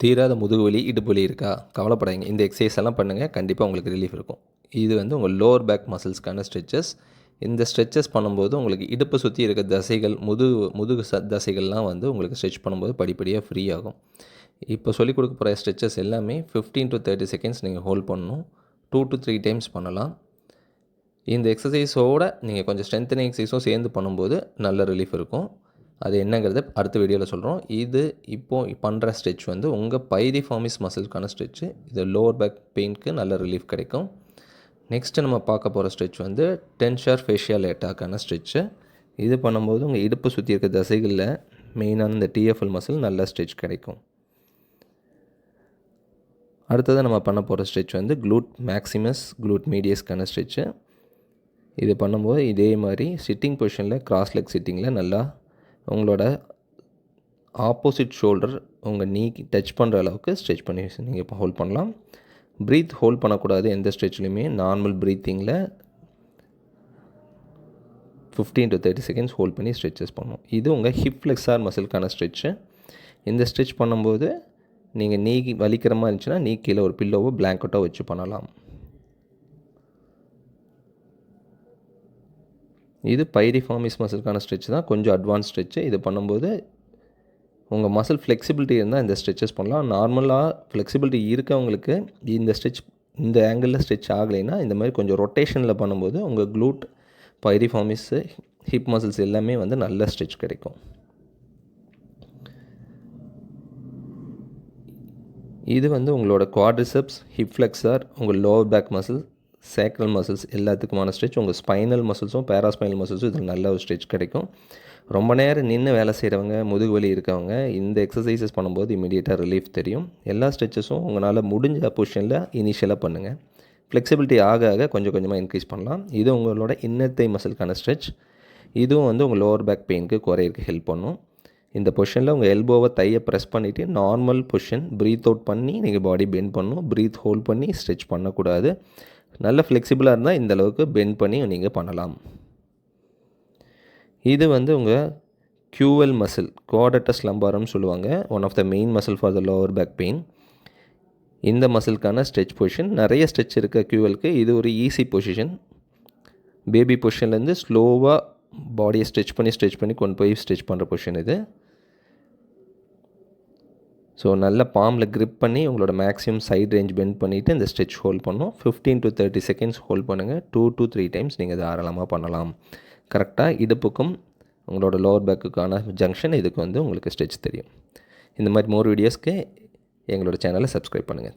தீராத முதுகு வலி, இடுப்பு வலி இருக்கா? கவலைப்படாதீங்க. இந்த எக்ஸசைஸ் எல்லாம் பண்ணுங்கள். கண்டிப்பாக உங்களுக்கு ரிலீஃப் இருக்கும். இது வந்து உங்கள் லோவர் பேக் மசில்ஸ்க்கான ஸ்ட்ரெச்சஸ். இந்த ஸ்ட்ரெச்சஸ் பண்ணும்போது உங்களுக்கு இடுப்பை சுற்றி இருக்க தசைகள், முதுகு தசைகள்லாம் வந்து உங்களுக்கு ஸ்ட்ரெச் பண்ணும்போது படிப்படியாக ஃப்ரீ ஆகும். இப்போ சொல்லிக் கொடுக்க போகிற ஸ்ட்ரெச்சஸ் எல்லாமே 15 to 30 செகண்ட்ஸ் நீங்கள் ஹோல்ட் பண்ணணும். 2 to 3 டைம்ஸ் பண்ணலாம். இந்த எக்ஸசைஸோடு நீங்கள் கொஞ்சம் ஸ்ட்ரென்த்தனிங் எக்ஸசைஸும் சேர்ந்து பண்ணும்போது நல்ல ரிலீஃப் இருக்கும். அது என்னங்கிறத அடுத்த வீடியோவில் சொல்கிறோம். இது இப்போது பண்ணுற ஸ்ட்ரெச் வந்து உங்கள் பைரிஃபார்மிஸ் மசிலுக்கான ஸ்ட்ரெச்சு. இது லோவர் பேக் பெயினுக்கு நல்ல ரிலீஃப் கிடைக்கும். நெக்ஸ்ட்டு நம்ம பார்க்க போகிற ஸ்ட்ரெச் வந்து டென்ஷர் ஃபேஷியா லேட்டாக்கான ஸ்ட்ரெச்சு. இது பண்ணும்போது உங்கள் இடுப்பு சுற்றி இருக்க தசைகளில் மெயினான இந்த டிஎஃப்எல் மசில் நல்ல ஸ்ட்ரெச் கிடைக்கும். அடுத்தது நம்ம பண்ண போகிற ஸ்ட்ரெச் வந்து க்ளூட் மேக்ஸிமஸ், க்ளூட் மீடியஸ்க்கான ஸ்ட்ரெச்சு. இது பண்ணும்போது இதே மாதிரி சிட்டிங் பொசிஷனில் கிராஸ் லெக் சிட்டிங்கில் நல்லா உங்களோட ஆப்போசிட் ஷோல்டர் உங்கள் நீக்கு டச் பண்ணுற அளவுக்கு ஸ்ட்ரெச் பண்ணி நீங்கள் இப்போ ஹோல்ட் பண்ணலாம். ப்ரீத் ஹோல்ட் பண்ணக்கூடாது எந்த ஸ்ட்ரெச்லையுமே. நார்மல் ப்ரீத்திங்கில் 15 to 30 செகண்ட்ஸ் ஹோல்ட் பண்ணி ஸ்ட்ரெச்சஸ் பண்ணணும். இது உங்கள் ஹிப் ஃப்ளெக்ஸார் மசிலுக்கான ஸ்ட்ரெச்சு. இந்த ஸ்ட்ரெச் பண்ணும்போது நீங்கள் நீ வலிக்கிற மாதிரி இருந்துச்சுன்னா நீ கீழே ஒரு பில்லோவோ பிளாங்கெட்டோ வச்சு பண்ணலாம். இது பைரிஃபார்மிஸ் மசிலுக்கான ஸ்ட்ரெச் தான், கொஞ்சம் அட்வான்ஸ் ஸ்ட்ரெச்சு. இது பண்ணும்போது உங்கள் மசில் ஃப்ளெக்சிபிலிட்டி இருந்தால் இந்த ஸ்ட்ரெச்சஸ் பண்ணலாம். நார்மலாக ஃப்ளெக்சிபிலிட்டி இருக்கவங்களுக்கு இந்த ஸ்ட்ரெச் இந்த ஆங்கிளில் ஸ்ட்ரெச் ஆகலைன்னா இந்த மாதிரி கொஞ்சம் ரொட்டேஷனில் பண்ணும்போது உங்கள் க்ளூட், பைரிஃபார்மிஸு, ஹிப் மசில்ஸ் எல்லாமே வந்து நல்ல ஸ்ட்ரெச் கிடைக்கும். இது வந்து உங்களோட குவாட்ரிசெப்ஸ், ஹிப் ஃப்ளெக்ஸார், உங்கள் lower back muscle, sacral muscles எல்லாத்துக்குமான ஸ்ட்ரெச். உங்கள் ஸ்பைனல் மசில்ஸும் பேராஸ்பைனல் மசில்ஸும் இதில் நல்ல ஒரு ஸ்ட்ரெச் கிடைக்கும். ரொம்ப நேரம் நின்று வேலை செய்கிறவங்க, முதுகு வலி இருக்கவங்க இந்த எக்ஸசைசஸ் பண்ணும்போது இமீடியட்டாக ரிலீஃப் தெரியும். எல்லா ஸ்ட்ரெச்சஸும் உங்களால் முடிஞ்ச பொசிஷனில் இனிஷியலாக பண்ணுங்கள். ஃப்ளெக்சிபிலிட்டி ஆக ஆக கொஞ்சம் கொஞ்சமாக இன்க்ரீஸ் பண்ணலாம். இது உங்களோட இன்னர் தை மசிலுக்கான ஸ்ட்ரெச். இதுவும் வந்து உங்கள் லோவர் பேக் பெயினுக்கு குறையிறதுக்கு ஹெல்ப் பண்ணும். இந்த பொசிஷனில் உங்கள் எல்போவை தையை ப்ரெஸ் பண்ணிவிட்டு நார்மல் பொசிஷன் ப்ரீத் அவுட் பண்ணி நீங்கள் பாடி பெண்ட் பண்ணணும். ப்ரீத் ஹோல்ட் பண்ணி ஸ்ட்ரெச் பண்ணக்கூடாது. நல்ல ஃப்ளெக்சிபிளாக இருந்தால் இந்த அளவுக்கு பெண்ட் பண்ணி நீங்கள் பண்ணலாம். இது வந்து உங்கள் QL மசில், குவாட்ரட்டஸ் லம்பாரம்னு சொல்லுவாங்க. One of the main muscle for the lower back pain. இந்த மசிலுக்கான ஸ்ட்ரெச் பொசிஷன். நிறைய ஸ்ட்ரெச் இருக்க QLக்கு இது ஒரு ஈஸி பொசிஷன். பேபி பொசிஷன்லேருந்து ஸ்லோவாக பாடியை ஸ்ட்ரெச் பண்ணி கொண்டு போய் ஸ்ட்ரெச் பண்ணுற பொசிஷன் இது. ஸோ நல்ல பாம்பில் க்ரிப் பண்ணி உங்களோட மேக்ஸிமம் சைட் ரேஞ்ச் பெண்ட் பண்ணிவிட்டு இந்த ஸ்ட்ரெச் ஹோல்ட் பண்ணணும். 15 to 30 செகண்ட்ஸ் ஹோல்ட் பண்ணுங்கள். 2 to 3 டைம்ஸ் நீங்கள் தாராளமாக பண்ணலாம். கரெக்டாக இடுப்புக்கும் உங்களோட லோவர் பேக்குக்கான ஜங்ஷன் இதுக்கு வந்து உங்களுக்கு ஸ்ட்ரெச் தெரியும். இந்த மாதிரி மோர் வீடியோஸ்க்கு எங்களோட சேனலை சப்ஸ்கிரைப் பண்ணுங்கள்.